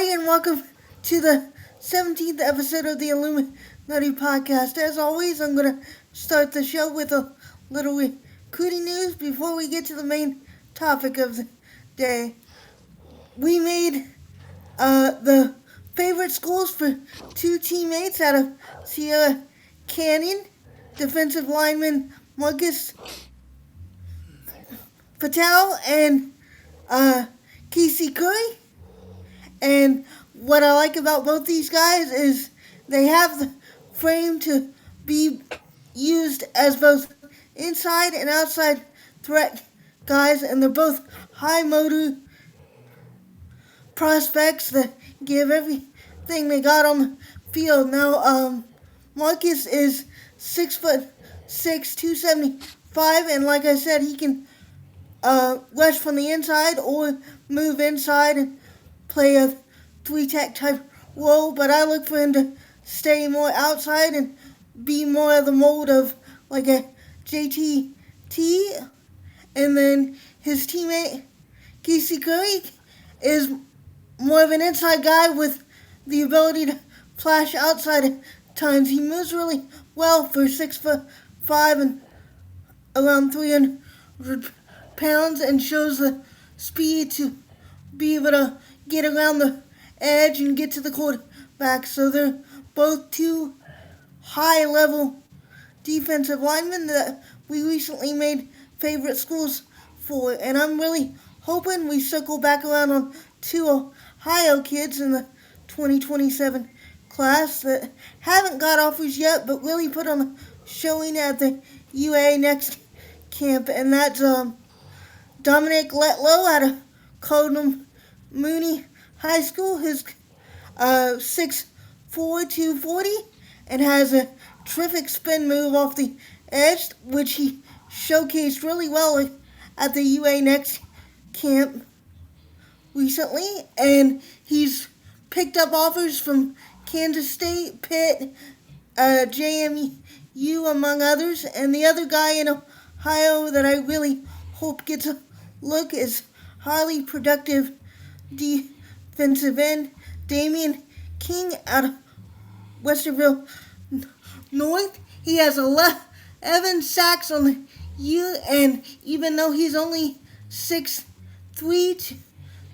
everybody, and welcome to the 17th episode of the Illuminutty podcast. As always, I'm going to start the show with a little recruiting news before we get to the main topic of the day. We made the favorite schools for two teammates out of Sierra Canyon, defensive lineman Marcus Patel and Casey Curry. And what I like about both these guys is they have the frame to be used as both inside and outside threat guys, and they're both high motor prospects that give everything they got on the field. Now, Marcus is 6'6", 275, and like I said, he can rush from the inside or move inside and play a three-tech type role, but I look for him to stay more outside and be more of the mold of like a JTT. And then his teammate, Casey Curry, is more of an inside guy with the ability to flash outside at times. He moves really well for 6'5" and around 300 pounds, and shows the speed to be able to get around the edge and get to the quarterback. So they're both two high-level defensive linemen that we recently made favorite schools for. And I'm really hoping we circle back around on two Ohio kids in the 2027 class that haven't got offers yet, but really put on a showing at the UA next camp. And that's Dominic Letlow out of Cardinal Mooney High School. His 6'4", 240, and has a terrific spin move off the edge, which he showcased really well at the UA Next camp recently. And he's picked up offers from Kansas State, Pitt, JMU, among others. And the other guy in Ohio that I really hope gets a look is highly productive defensive end Damian King out of Westerville North. He has 11 sacks on the year, and even though he's only 6'3",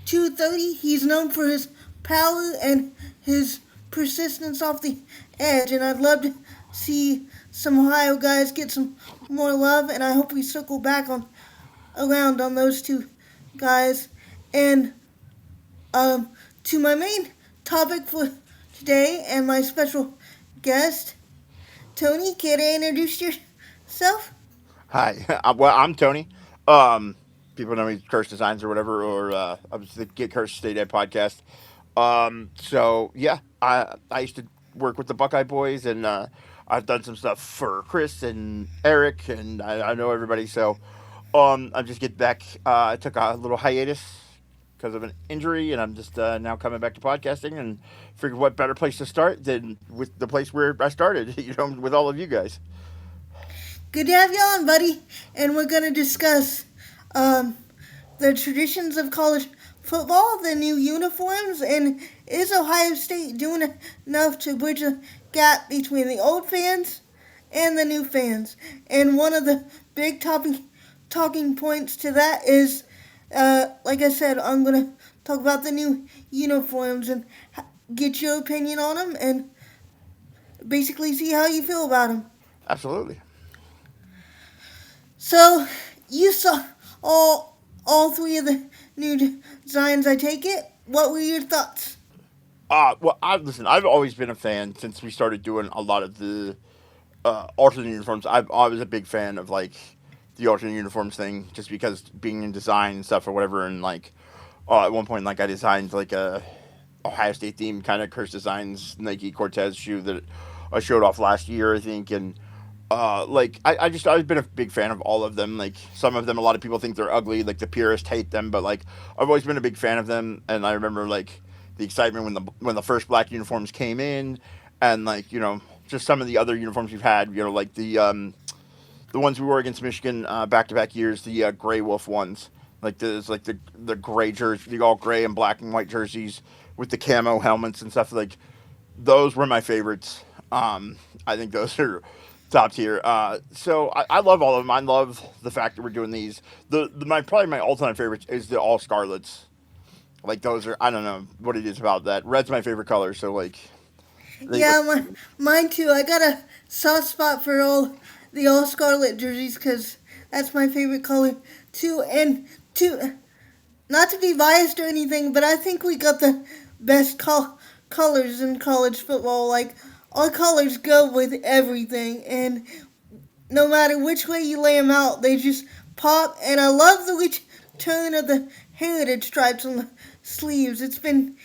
230, he's known for his power and his persistence off the edge. And I'd love to see some Ohio guys get some more love, and I hope we circle back around on those two guys. And to my main topic for today and my special guest, Tony, care to introduce yourself? Hi, I'm Tony. People know me as Curse Designs or whatever, or I was the Get Cursed Stay Dead podcast. So yeah, I used to work with the Buckeye Boys, and I've done some stuff for Chris and Eric, and I know everybody. So I'm just getting back. I took a little hiatus because of an injury, and I'm just now coming back to podcasting, and figured what better place to start than with the place where I started, with all of you guys. Good to have you on, buddy. And we're going to discuss the traditions of college football, the new uniforms, and is Ohio State doing enough to bridge the gap between the old fans and the new fans? And one of the big talking points to that is, like I said, I'm going to talk about the new uniforms and get your opinion on them and basically see how you feel about them. Absolutely. So, you saw all three of the new designs, I take it. What were your thoughts? I've always been a fan since we started doing a lot of the alternate uniforms. I was a big fan of like the alternate uniforms thing, just because being in design and stuff or whatever. And like at one point, like I designed like a Ohio State themed kind of Curse Designs Nike Cortez shoe that I showed off last year, I think. And I've been a big fan of all of them. Like some of them, a lot of people think they're ugly. Like the purists hate them, but like I've always been a big fan of them. And I remember like the excitement when the first black uniforms came in, and like just some of the other uniforms we've had. Like the ones we wore against Michigan back to back years, the Gray Wolf ones. Like the gray jersey, the all gray and black and white jerseys with the camo helmets and stuff. Like those were my favorites. I think those are top tier. So I love all of them. I love the fact that we're doing these. The my probably my all time favorites is the all scarlets. Like those are I don't know what it is about that. Red's my favorite color, so like they Yeah, mine too. I got a soft spot for all scarlet jerseys because that's my favorite color too. And to not to be biased or anything, but I think we got the best colors in college football. Like our colors go with everything, and no matter which way you lay them out, they just pop. And I love the return of the heritage stripes on the sleeves. It's been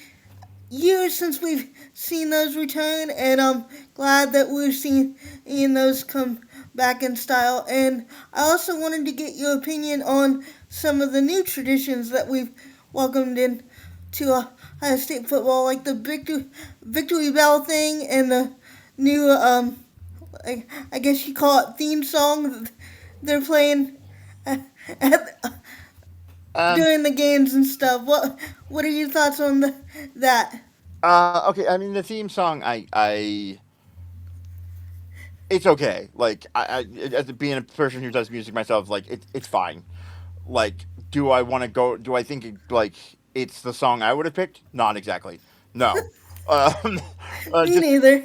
years since we've seen those return, and I'm glad that we're seeing those come back in style. And I also wanted to get your opinion on some of the new traditions that we've welcomed in to Ohio State football, like the victory bell thing and the new I guess you call it theme song that they're playing at, um during the games and stuff. What are your thoughts on that? okay. I mean the theme song. It's okay. Like as being a person who does music myself, like it's fine. Like do I want to go? Do I think like it's the song I would have picked? Not exactly. No. Um, Me just neither.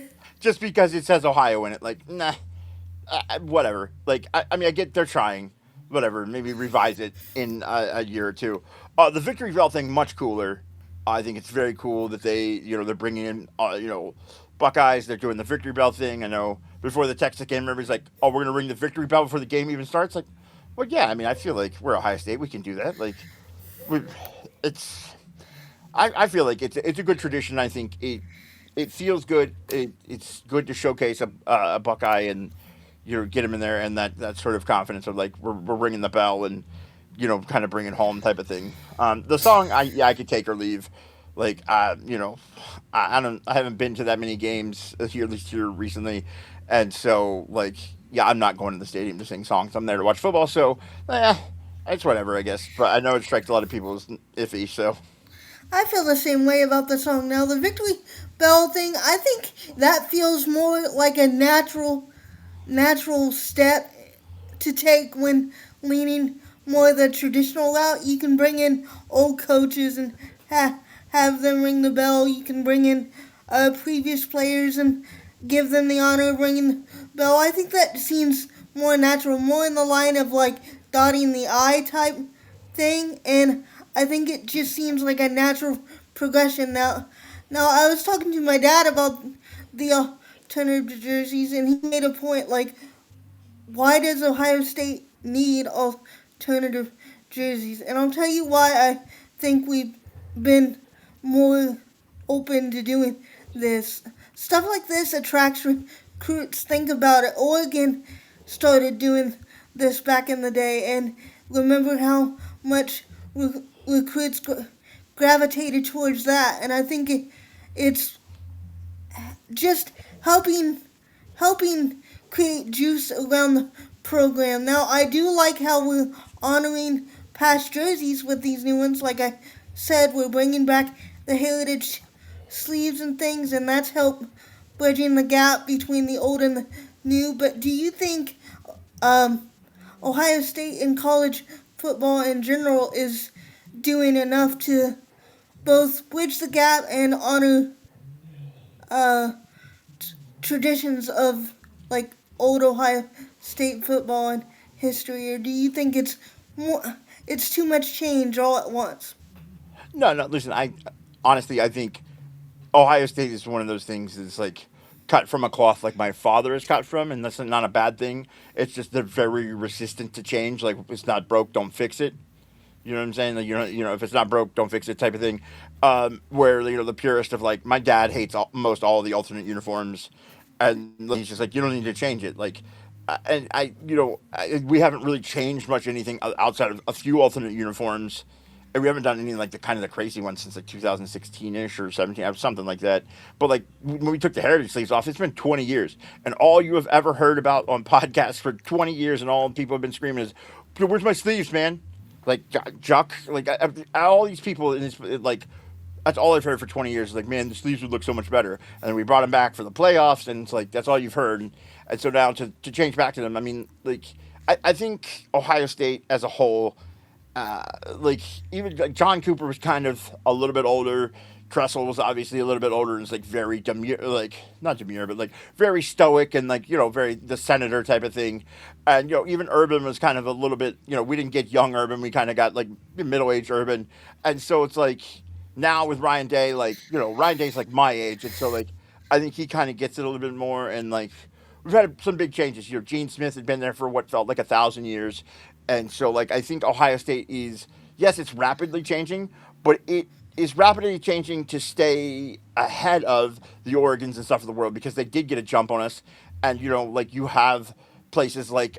because it says Ohio in it. Like nah. Whatever. Like, I mean, I get they're trying. Whatever. Maybe revise it in a year or two. The Victory Bell thing much cooler. I think it's very cool that they're bringing in Buckeyes. They're doing the Victory Bell thing. I know before the Texas game, everybody's like, "Oh, we're gonna ring the Victory Bell before the game even starts." Like, well, yeah. I mean, I feel like we're Ohio State. We can do that. Like, we, it's. I feel like it's a good tradition. I think it feels good. It's good to showcase a Buckeye and get him in there and that sort of confidence of like we're ringing the bell and kind of bringing home type of thing. The song I could take or leave. Like I haven't been to that many games here at least here recently, and so like yeah I'm not going to the stadium to sing songs. I'm there to watch football, so it's whatever I guess. But I know it strikes a lot of people as iffy. So I feel the same way about the song now. The victory bell thing, I think that feels more like a natural step to take when leaning more the traditional route. You can bring in old coaches and have them ring the bell. You can bring in previous players and give them the honor of ringing the bell. I think that seems more natural, more in the line of like dotting the I type thing, and I think it just seems like a natural progression now. Now I was talking to my dad about the alternative jerseys, and he made a point like, why does Ohio State need alternative jerseys? And I'll tell you why I think we've been more open to doing this. Stuff like this attracts recruits. Think about it. Oregon started doing this back in the day, and remember how much recruits gravitated towards that. And I think it's just helping create juice around the program. Now, I do like how we're honoring past jerseys with these new ones. Like I said, we're bringing back the heritage sleeves and things, and that's helped bridging the gap between the old and the new. But do you think Ohio State in college football in general is doing enough to both bridge the gap and honor uh, traditions of like old Ohio State football and history, or do you think it's too much change all at once? no, no. Listen, I honestly I think Ohio State is one of those things that's like cut from a cloth like my father is cut from, and that's not a bad thing. It's just they're very resistant to change. Like if it's not broke, don't fix it. You know what I'm saying? Like if it's not broke, don't fix it type of thing. Where the purist of like my dad hates most all of the alternate uniforms, and like, he's just like you don't need to change it. Like, and we haven't really changed much anything outside of a few alternate uniforms. And we haven't done any like the kind of the crazy ones since like 2016 ish or 17 or something like that. But like when we took the heritage sleeves off, it's been 20 years, and all you have ever heard about on podcasts for 20 years, and all people have been screaming is, "Where's my sleeves, man?" Like Juck, like all these people in this like that's all I've heard for 20 years. Like, man, the sleeves would look so much better. And then we brought him back for the playoffs, and it's like that's all you've heard. And so now to change back to them, I mean, like I think Ohio State as a whole, uh, like even like John Cooper was kind of a little bit older. Tressel was obviously a little bit older and is like very demure, like not demure, but like very stoic and like very the senator type of thing. And even Urban was kind of a little bit. We didn't get young Urban, we kind of got like middle aged Urban, and so it's like now with Ryan Day, like Ryan Day's like my age, and so like I think he kind of gets it a little bit more, and like we've had some big changes. Gene Smith had been there for what felt like 1,000 years, and so like I think Ohio State is, yes, it's rapidly changing, but it is rapidly changing to stay ahead of the Oregons and stuff of the world because they did get a jump on us, and like you have places like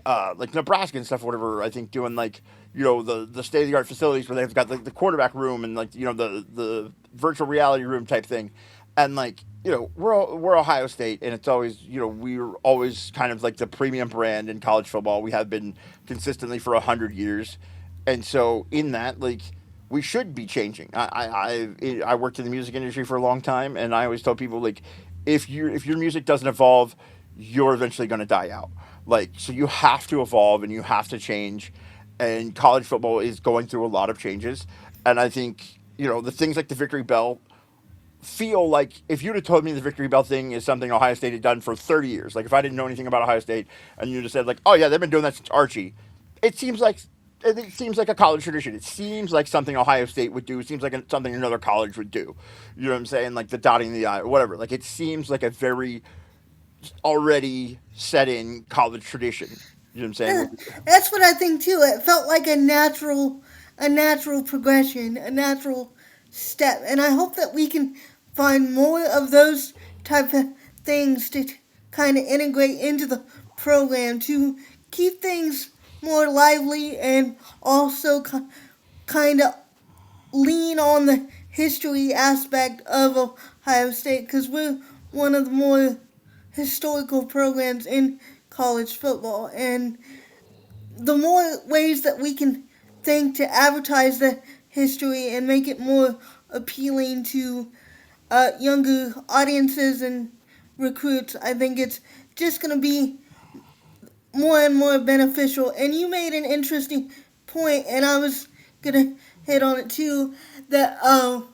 Nebraska and stuff, whatever. I think doing like the state of the art facilities where they've got like the quarterback room and like the virtual reality room type thing, and like we're Ohio State, and it's always we're always kind of like the premium brand in college football. We have been consistently for 100 years, and so in that like we should be changing. I worked in the music industry for a long time, and I always tell people like if your music doesn't evolve, you're eventually going to die out. Like so, you have to evolve and you have to change. And college football is going through a lot of changes, and I think the things like the Victory Bell feel like if you'd have told me the Victory Bell thing is something Ohio State had done for 30 years, like if I didn't know anything about Ohio State and you just said like, oh yeah, they've been doing that since Archie, it seems like it seems like a college tradition. It seems like something Ohio State would do. It seems like something another college would do. You know what I'm saying? Like the dotting the I or whatever. Like it seems like a very already set in college tradition. You know what I'm saying? Yeah, that's what I think too. It felt like a natural progression, a natural step, and I hope that we can find more of those type of things to kind of integrate into the program to keep things more lively and also kind of lean on the history aspect of Ohio State because we're one of the more historical programs in college football. And the more ways that we can think to advertise the history and make it more appealing to younger audiences and recruits, I think it's just going to be more and more beneficial. And you made an interesting point, and I was gonna hit on it too. That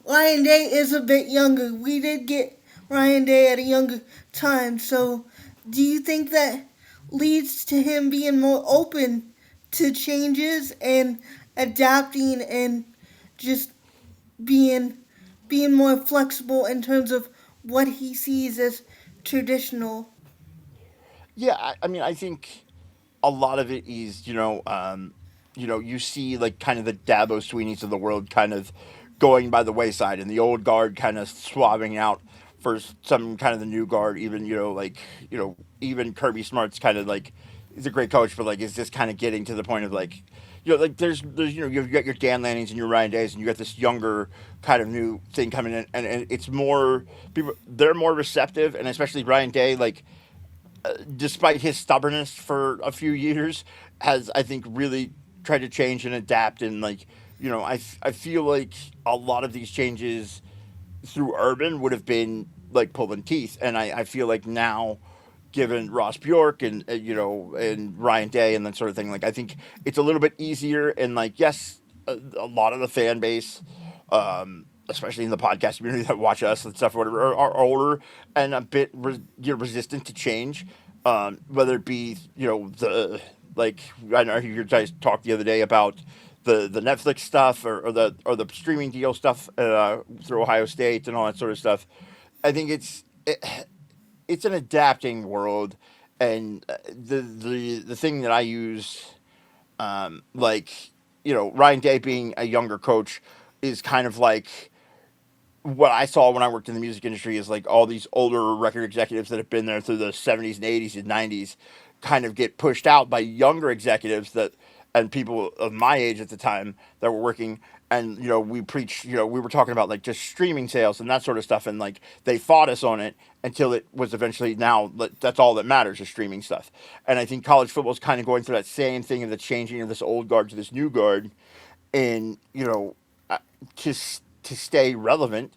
Ryan Day is a bit younger. We did get Ryan Day at a younger time. So, do you think that leads to him being more open to changes and adapting and just being more flexible in terms of what he sees as traditional? Yeah, I mean, I think a lot of it is, you see like kind of the Dabo Sweeneys of the world kind of going by the wayside, and the old guard kind of swabbing out for some kind of the new guard. Even like even Kirby Smart's kind of like he's a great coach, but like is just kind of getting to the point of like. Like there's you've got your Dan Lannings and your Ryan Days, and you got this younger kind of new thing coming in, and it's more people. They're more receptive, and especially Ryan Day, like despite his stubbornness for a few years, has I think really tried to change and adapt. And like I feel like a lot of these changes through Urban would have been like pulling teeth, and I feel like now. Given Ross Bjork and and Ryan Day and that sort of thing, like I think it's a little bit easier. And like yes, a lot of the fan base, especially in the podcast community that watch us and stuff, or whatever, are older and a bit resistant to change. Whether it be the like I know you guys talked the other day about the Netflix stuff or the streaming deal stuff through Ohio State and all that sort of stuff. I think it's an adapting world, and the thing that I use, like Ryan Day being a younger coach, is kind of like what I saw when I worked in the music industry is like all these older record executives that have been there through the 70s and 80s and 90s kind of get pushed out by younger executives that and people of my age at the time that were working. And we preached, we were talking about like just streaming sales and that sort of stuff, and like they fought us on it until it was eventually now that's all that matters is streaming stuff. And I think college football is kind of going through that same thing of the changing of this old guard to this new guard. And uh, just to stay relevant,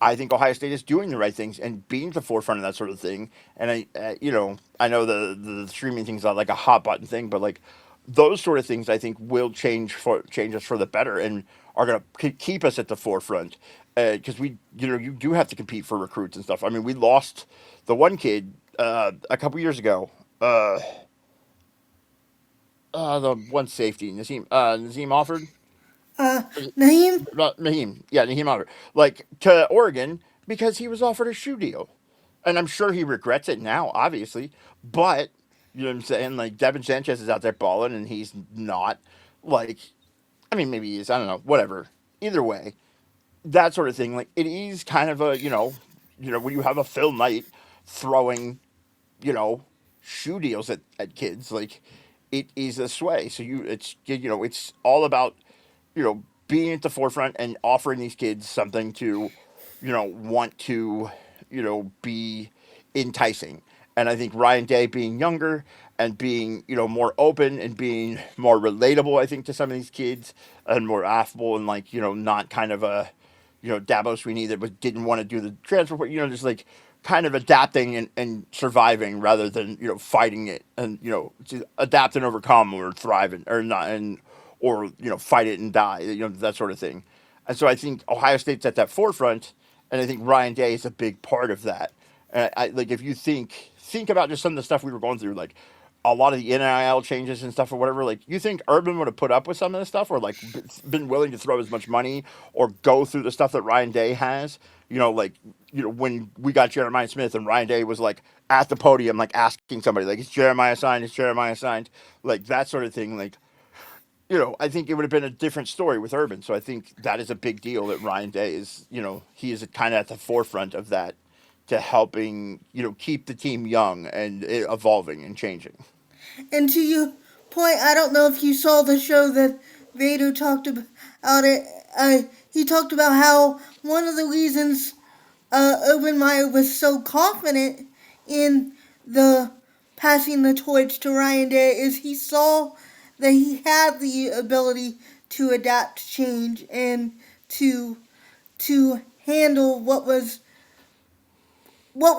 I think Ohio State is doing the right things and being at the forefront of that sort of thing. And I know the streaming thing's not like a hot button thing, but like those sort of things, I think will change us for the better and are going to keep us at the forefront. Because you do have to compete for recruits and stuff. I mean, we lost the one kid a couple years ago. The one safety, Nazim Alford. Uh, Naeem, Naheem, yeah, Naheem Alford, like to Oregon because he was offered a shoe deal, and I'm sure he regrets it now, obviously. But you know what I'm saying? Like Devin Sanchez is out there balling, and he's not. Like, I mean, maybe he is. I don't know. Whatever. Either way, that sort of thing. Like, it is kind of a when you have a Phil Knight throwing you know, shoe deals at kids. Like it is a sway. So it's all about, being at the forefront and offering these kids something to, want to, be enticing. And I think Ryan Day being younger and being, more open and being more relatable, I think, to some of these kids and more affable and like, not kind of a, Dabo Sweeney that didn't want to do the transfer, just like kind of adapting and surviving rather than fighting it and to adapt and overcome or thrive or not and or fight it and die, that sort of thing. And so I think Ohio State's at that forefront, and I think Ryan Day is a big part of that. And like if you think about just some of the stuff we were going through, like a lot of the NIL changes and stuff or whatever, like you think Urban would have put up with some of this stuff or like been willing to throw as much money or go through the stuff that Ryan Day has? Like when we got Jeremiah Smith and Ryan Day was like at the podium, like asking somebody, like, "Is Jeremiah signed? Is Jeremiah signed?" Like that sort of thing. Like I think it would have been a different story with Urban. So I think that is a big deal that Ryan Day is, he is kind of at the forefront of that to helping, keep the team young and evolving and changing. and to your point, I don't know if you saw the show that Vader talked about it. He talked about how one of the reasons Urban Meyer was so confident in the passing the torch to Ryan Day is he saw that he had the ability to adapt to change and to to handle what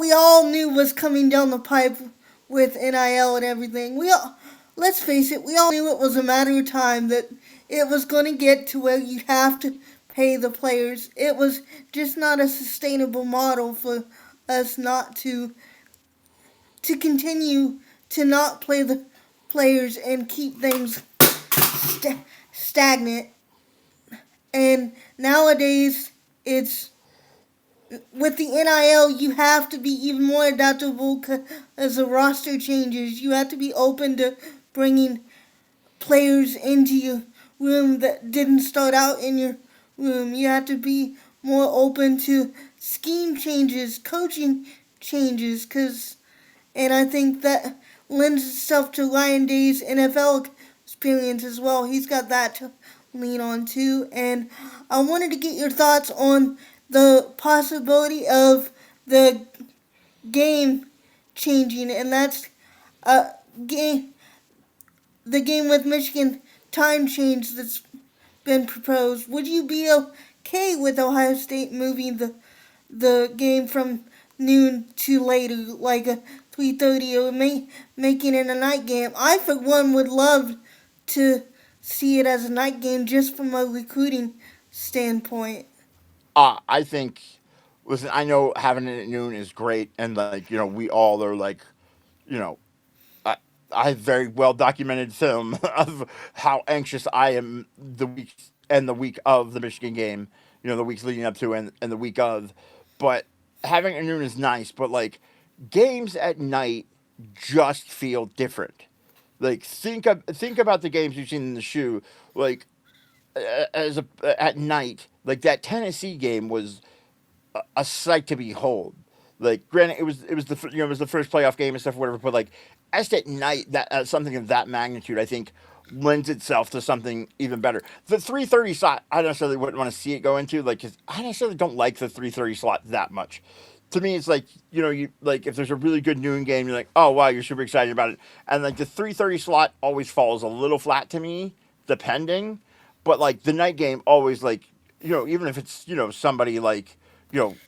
we all knew was coming down the pipe with NIL and everything. Let's face it, we all knew it was a matter of time that it was going to get to where you have to pay the players. It was just not a sustainable model for us not to continue to not play the players and keep things stagnant. And nowadays, it's with the NIL, you have to be even more adaptable as the roster changes. You have to be open to bringing players into your room that didn't start out in your room. You have to be more open to scheme changes, coaching changes, and I think that lends itself to Ryan Day's NFL experience as well. He's got that to lean on too. And I wanted to get your thoughts on the possibility of the game changing, and that's game the game with Michigan time change that's been proposed. Would you be okay with Ohio State moving the game from noon to later, like a 3:30, or making it a night game? I, for one, would love to see it as a night game just from a recruiting standpoint. I think, listen, I know having it at noon is great, and like we all are like, you know, I I have very well documented film of how anxious I am the week and the week of the Michigan game, the weeks leading up to and the week of, but having it at noon is nice, but like games at night just feel different. Like think about the games you've seen in the shoe, like as at night, like that Tennessee game was a sight to behold. Like, granted, it was it was the first playoff game and stuff, or whatever. But like, as at night, that something of that magnitude, I think, lends itself to something even better. The 3:30 slot, I necessarily wouldn't want to see it go into, like, 'cause I necessarily don't like the 3:30 slot that much. To me, it's like you like if there's a really good noon game, you're like, oh wow, you're super excited about it, and like the 3:30 slot always falls a little flat to me, depending. But like the night game always like even if it's somebody like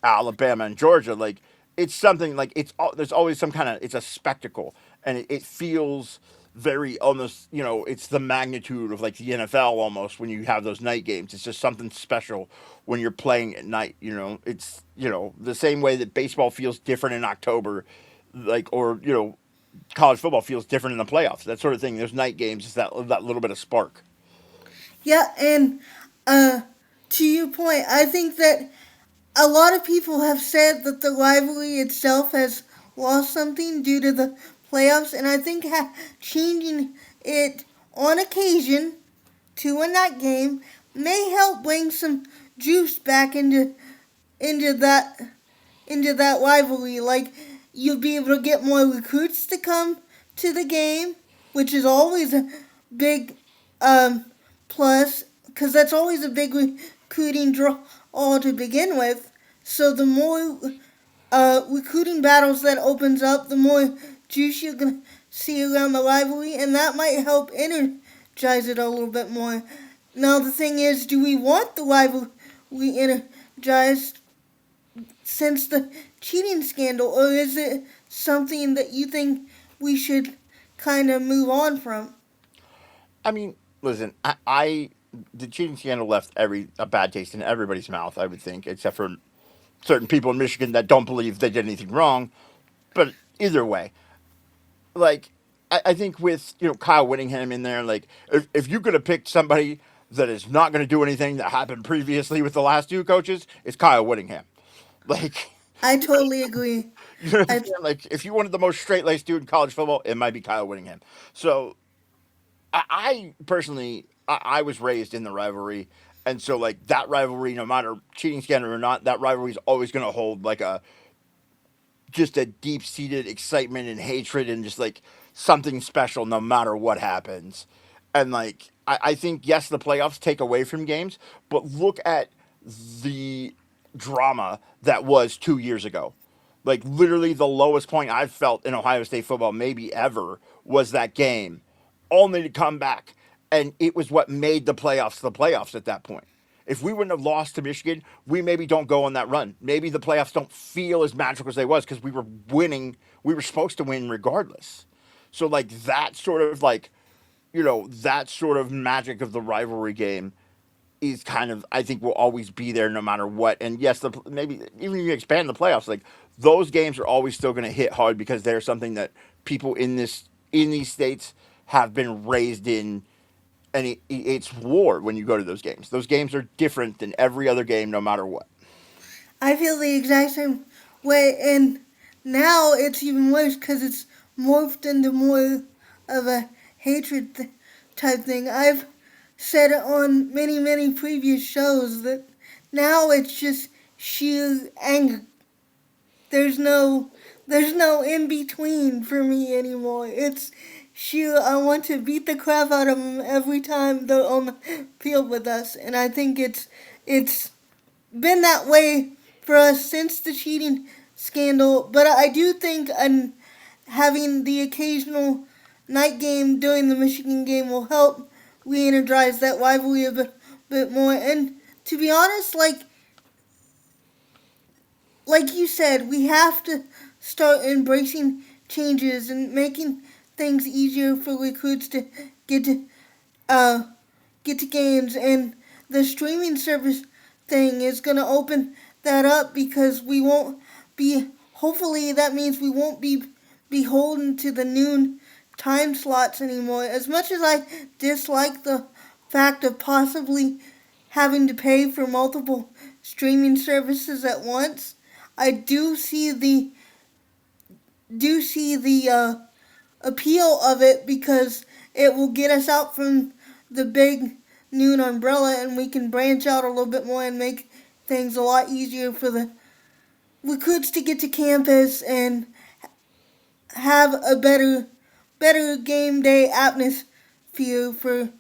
Alabama and Georgia, like it's something like there's always some kind of it's a spectacle, and it feels very almost it's the magnitude of like the NFL almost when you have those night games. It's just something special when you're playing at night. It's the same way that baseball feels different in October, like or college football feels different in the playoffs. That sort of thing. Those night games is that little bit of spark. Yeah, and uh, to your point, I think that a lot of people have said that the rivalry itself has lost something due to the playoffs, and I think changing it on occasion to a night game may help bring some juice back into that into that rivalry. Like you'll be able to get more recruits to come to the game, which is always a big um, plus, because that's always a big recruiting draw all to begin with. So the more recruiting battles that opens up, the more juice you're gonna see around the rivalry, and that might help energize it a little bit more. Now the thing is, do we want the rivalry energized since the cheating scandal, or is it something that you think we should kind of move on from? I mean, listen, I the cheating scandal left a bad taste in everybody's mouth. I would think, except for certain people in Michigan that don't believe they did anything wrong. But either way, like I think with Kyle Whittingham in there, like if you could have picked somebody that is not going to do anything that happened previously with the last two coaches, it's Kyle Whittingham. Like I totally agree. you know what I'm I saying? Like if you wanted the most straight laced dude in college football, it might be Kyle Whittingham. So I personally, I was raised in the rivalry, and so like that rivalry, no matter cheating scandal or not, that rivalry is always going to hold like a just a deep seated excitement and hatred and just like something special, no matter what happens. And like I think yes, the playoffs take away from games, but look at the drama that was 2 years ago. Like literally the lowest point I've felt in Ohio State football, maybe ever, was that game, only to come back, and it was what made the playoffs at that point. If we wouldn't have lost to Michigan, we maybe don't go on that run. Maybe the playoffs don't feel as magical as they was because we were winning. We were supposed to win regardless. So like that sort of like that sort of magic of the rivalry game is kind of I think will always be there no matter what. And yes, maybe even if you expand the playoffs, like those games are always still going to hit hard because they're something that people in these states have been raised in, and it's war when you go to those games. Those games are different than every other game, no matter what. I feel the exact same way, and now it's even worse because it's morphed into more of a hatred type thing. I've said it on many previous shows that now it's just sheer anger. There's no there's no in between for me anymore. It's sheer I want to beat the crap out of them every time they're on the field with us, and I think it's been that way for us since the cheating scandal. But I do think having the occasional night game during the Michigan game will help re-energize that rivalry a bit more. And to be honest, like you said, we have to start embracing changes and making things easier for recruits to get to uh, get to games, and the streaming service thing is going to open that up because we won't be. Hopefully, that means we won't be beholden to the noon time slots anymore. As much as I dislike the fact of possibly having to pay for multiple streaming services at once, I do see the appeal of it because it will get us out from the big noon umbrella, and we can branch out a little bit more and make things a lot easier for the recruits to get to campus and have a better game day atmosphere for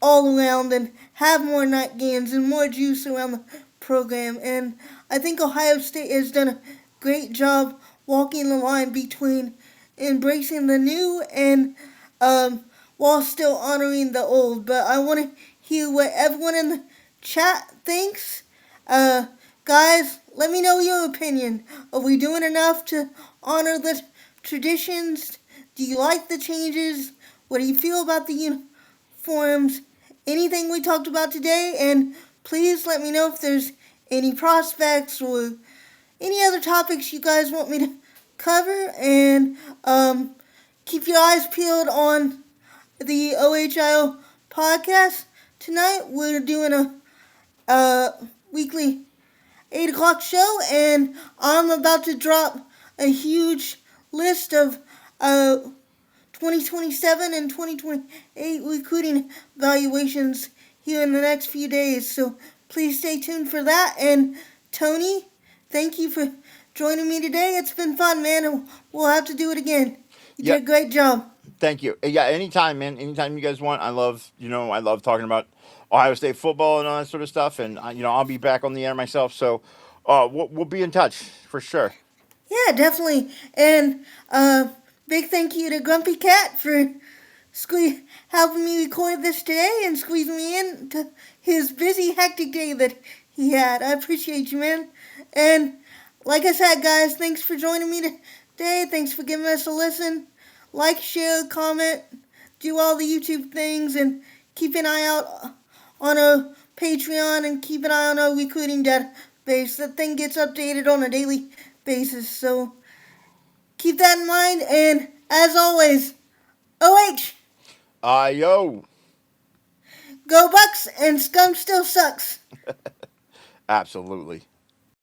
all around, and have more night games and more juice around the program. And I think Ohio State has done a great job walking the line between embracing the new and while still honoring the old. But I want to hear what everyone in the chat thinks. Uh, Guys, let me know your opinion. Are we doing enough to honor the traditions? Do you like the changes? What do you feel about the uniforms? Anything we talked about today? And please let me know if there's any prospects or any other topics you guys want me to cover. And keep your eyes peeled on the OHIO podcast. Tonight we're doing a weekly 8 o'clock show, and I'm about to drop a huge list of uh, 2027 and 2028 recruiting evaluations here in the next few days. So please stay tuned for that. And Tony, thank you for joining me today. It's been fun, man, and we'll have to do it again. You Yeah, did a great job. thank you. Yeah, anytime, man. Anytime you guys want. I love talking about Ohio State football and all that sort of stuff. And I'll be back on the air myself. So, we'll be in touch for sure. Yeah, definitely. And big thank you to Grumpy Cat for helping me record this today and squeezing me in to his busy, hectic day that he had. I appreciate you, man. And like I said, guys, thanks for joining me today. Thanks for giving us a listen. Like, share, comment, do all the YouTube things, and keep an eye out on our Patreon and keep an eye on our recruiting database. That thing gets updated on a daily basis. So keep that in mind. And as always, OH, Yo, go Bucks, and Scum still sucks. absolutely.